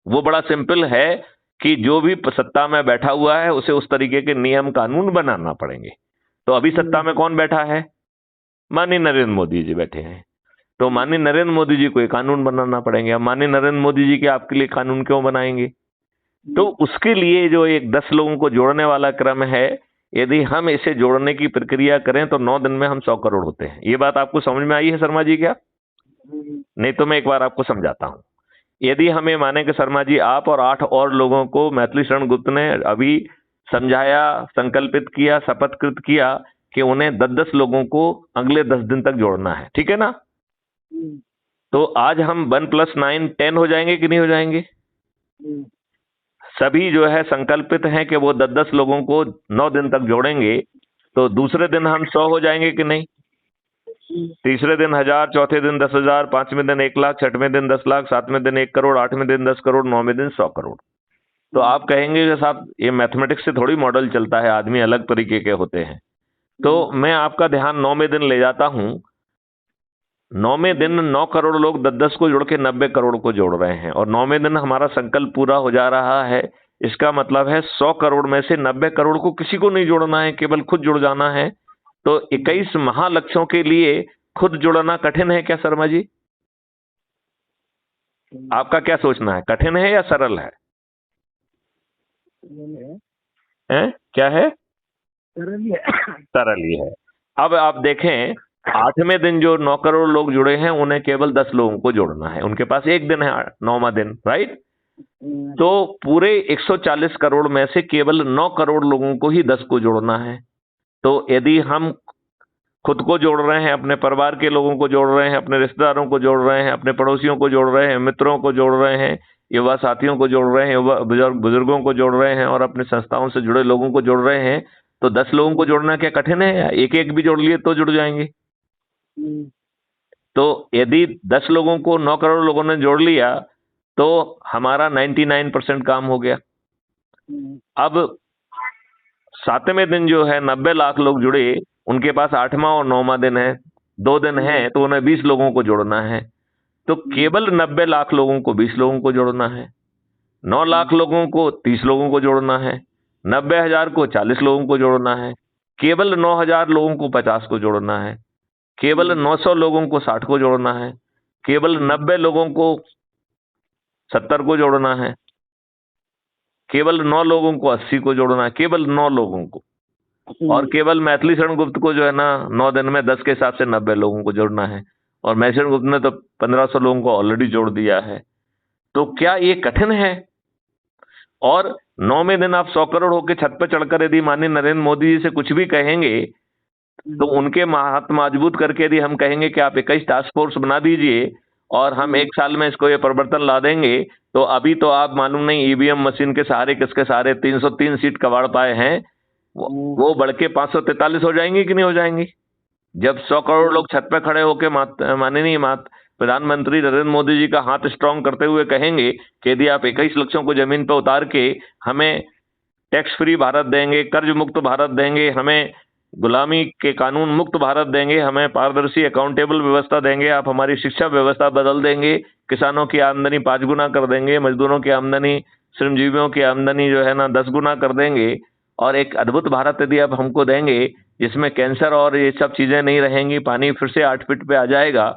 वो बड़ा सिंपल है कि जो भी सत्ता में बैठा हुआ है उसे उस तरीके के नियम कानून बनाना पड़ेंगे। तो अभी सत्ता में कौन बैठा है? माननीय नरेंद्र मोदी जी बैठे हैं। तो माननीय नरेंद्र मोदी जी को ये कानून बनाना पड़ेंगे। अब माननीय नरेंद्र मोदी जी के आपके लिए कानून क्यों बनाएंगे? तो उसके लिए जो एक 10 लोगों को जोड़ने वाला क्रम है, यदि हम इसे जोड़ने की प्रक्रिया करें तो 9 दिन में हम 100 करोड़ होते हैं। ये बात आपको समझ में आई है शर्मा जी क्या? नहीं तो मैं एक बार आपको समझाता हूं। यदि हमें माने कि शर्मा जी आप और 8 और लोगों को मैथिली शरण गुप्त ने अभी समझाया, संकल्पित किया, शपथकृत किया कि उन्हें 10-10 लोगों को अगले 10 दिन तक जोड़ना है, ठीक है ना? तो आज हम 1+9 10 हो जाएंगे कि नहीं हो जाएंगे? सभी जो है संकल्पित हैं कि वो 10-10 लोगों को 9 दिन तक जोड़ेंगे। तो दूसरे दिन हम 100 हो जाएंगे कि नहीं? तीसरे दिन 1000, चौथे दिन 10,000, पांचवें दिन 1,00,000, छठवें दिन 10,00,000, सातवें दिन 1 करोड़, आठवें दिन 10 करोड़, नौवें दिन 100 करोड़। तो आप कहेंगे कि साहब ये मैथमेटिक्स से थोड़ी मॉडल चलता है, आदमी अलग तरीके के होते हैं। तो मैं आपका ध्यान 9वें दिन ले जाता हूं। 9वें दिन 9 करोड़ लोग 10-10 को जोड़ के 90 करोड़ को जोड़ रहे हैं और 9वें दिन हमारा संकल्प पूरा हो जा रहा है। इसका मतलब है 100 करोड़ में से 90 करोड़ को किसी को नहीं जोड़ना है, केवल खुद जुड़ जाना है। तो 21 महालक्ष्यों के लिए खुद जुड़ना कठिन है क्या शर्मा जी? आपका क्या सोचना है, कठिन है या सरल है? क्या है? सरल ही है। अब आप देखें 8वें दिन जो 9 करोड़ लोग जुड़े हैं उन्हें केवल 10 लोगों को जोड़ना है। उनके पास एक दिन है, 9वां दिन, राइट? तो पूरे 140 करोड़ में से केवल 9 करोड़ लोगों को ही 10 को जोड़ना है। तो यदि हम खुद को जोड़ रहे हैं, अपने परिवार के लोगों को जोड़ रहे हैं, अपने रिश्तेदारों को जोड़ रहे हैं, अपने पड़ोसियों को जोड़ रहे हैं, मित्रों को जोड़ रहे हैं, युवा साथियों को जोड़ रहे हैं, युवा बुजुर्गों को जोड़ रहे हैं और अपनी संस्थाओं से जुड़े लोगों को जोड़ रहे हैं, तो 10 लोगों को जोड़ना क्या कठिन है? एक एक भी जोड़ लिए तो जुड़ जाएंगे। तो यदि 10 लोगों को 9 करोड़ लोगों ने जोड़ लिया तो हमारा 99% काम हो गया। अब 7वें दिन जो है 90 लाख लोग जुड़े, उनके पास 8वां और 9वां दिन है, 2 दिन है, तो उन्हें 20 लोगों को जोड़ना है। तो केवल 90 लाख लोगों को 20 लोगों को जोड़ना है, 9 लाख लोगों को 30 लोगों को जोड़ना है, 90,000 को 40 लोगों को जोड़ना है, केवल 9,000 लोगों को 50 को जोड़ना है, केवल 900 लोगों को 60 को जोड़ना है, केवल 90 लोगों को 70 को जोड़ना है, केवल 9 लोगों को 80 को जोड़ना है, केवल 9 लोगों को। और केवल मैथिली शरण गुप्त को जो है ना 9 दिन में 10 के हिसाब से 90 लोगों को जोड़ना है। और मैथिली शरण गुप्त ने तो 1500 लोगों को ऑलरेडी जोड़ दिया है। तो क्या ये कठिन है? और 9वें दिन आप 100 करोड़ होकर छत पर चढ़कर यदि माननीय नरेंद्र मोदी जी से कुछ भी कहेंगे तो उनके हाथ मजबूत करके यदि हम कहेंगे कि आप 21 टास्क फोर्स बना दीजिए और हम 1 साल में इसको ये परिवर्तन ला देंगे, तो अभी तो आप मालूम नहीं ईवीएम मशीन के सहारे किसके सहारे 303 सीट कबाड़ पाए हैं, वो बढ़ के 543 हो जाएंगी कि नहीं हो जाएंगी? जब 100 करोड़ लोग छत पे खड़े होकर माननीय प्रधानमंत्री नरेंद्र मोदी जी का हाथ स्ट्रांग करते हुए कहेंगे कि यदि आप 21 लक्षों को जमीन पर उतार के हमें टैक्स फ्री भारत देंगे, कर्ज मुक्त भारत देंगे, हमें गुलामी के कानून मुक्त भारत देंगे, हमें पारदर्शी अकाउंटेबल व्यवस्था देंगे, आप हमारी शिक्षा व्यवस्था बदल देंगे, किसानों की आमदनी 5 गुना कर देंगे, मजदूरों की आमदनी, श्रमजीवियों की आमदनी जो है ना 10 गुना कर देंगे, और एक अद्भुत भारत यदि आप हमको देंगे जिसमें कैंसर और ये सब चीजें नहीं रहेंगी, पानी फिर से 8 फीट पे आ जाएगा,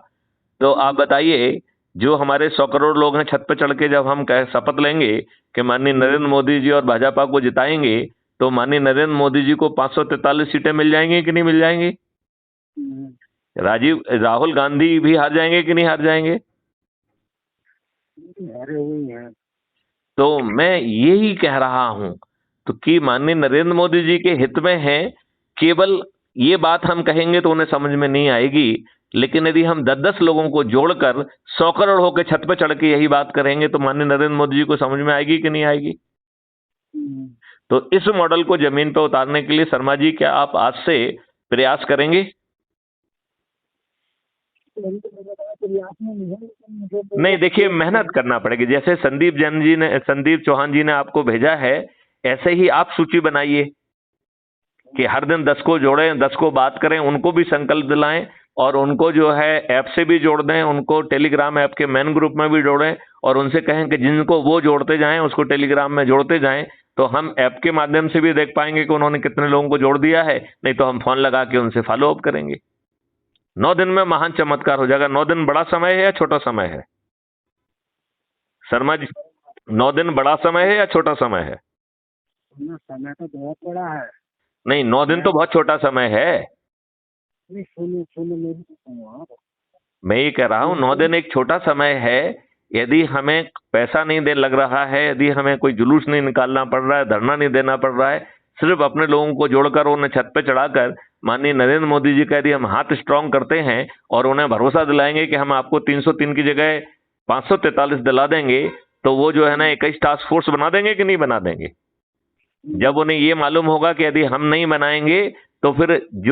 तो आप बताइए जो हमारे 100 करोड़ लोग हैं छत पे चढ़ के जब हम शपथ लेंगे कि माननीय नरेंद्र मोदी जी और भाजपा को जिताएंगे, तो माननीय नरेंद्र मोदी जी को 543 सीटें मिल जाएंगी कि नहीं मिल जाएंगी? राहुल गांधी भी हार जाएंगे कि नहीं हार जाएंगे? तो मैं यही कह रहा हूं तो कि माननीय नरेंद्र मोदी जी के हित में है। केवल ये बात हम कहेंगे तो उन्हें समझ में नहीं आएगी, लेकिन यदि हम 10-10 लोगों को जोड़कर 100 करोड़ होकर छत पर चढ़ के यही बात करेंगे तो माननीय नरेंद्र मोदी जी को समझ में आएगी कि नहीं आएगी? तो इस मॉडल को जमीन पर उतारने के लिए शर्मा जी क्या आप आज से प्रयास करेंगे? नहीं, देखिए मेहनत करना पड़ेगी। जैसे संदीप चौहान जी ने आपको भेजा है, ऐसे ही आप सूची बनाइए कि हर दिन 10 को जोड़ें, 10 को बात करें, उनको भी संकल्प दिलाएं और उनको जो है ऐप से भी जोड़ दें, उनको टेलीग्राम ऐप के मेन ग्रुप में भी जोड़ें और उनसे कहें कि जिनको वो जोड़ते जाएं उसको टेलीग्राम में जोड़ते जाएं, तो हम ऐप के माध्यम से भी देख पाएंगे कि उन्होंने कितने लोगों को जोड़ दिया है, नहीं तो हम फोन लगा के उनसे फॉलो अप करेंगे। 9 दिन में महान चमत्कार हो जाएगा। 9 दिन बड़ा समय है या छोटा समय है शर्मा जी? 9 दिन बड़ा समय है या छोटा समय है? समय तो बहुत बड़ा है। नहीं, 9 दिन तो बहुत छोटा समय है। नहीं, सुनो मेरी तो सुनो। मैं ये कह रहा हूं 9 दिन एक छोटा समय है। यदि हमें पैसा नहीं दे लग रहा है, यदि हमें कोई जुलूस नहीं निकालना पड़ रहा है, धरना नहीं देना पड़ रहा है, सिर्फ अपने लोगों को जोड़कर उन्हें छत पे चढ़ाकर माननीय नरेंद्र मोदी जी का यदि हम हाथ स्ट्रांग करते हैं और उन्हें भरोसा दिलाएंगे कि हम आपको 303 की जगह 543 दिला देंगे, तो वो जो है ना 21 टास्क फोर्स बना देंगे कि नहीं बना देंगे? जब उन्हें ये मालूम होगा कि यदि हम नहीं बनाएंगे तो फिर जो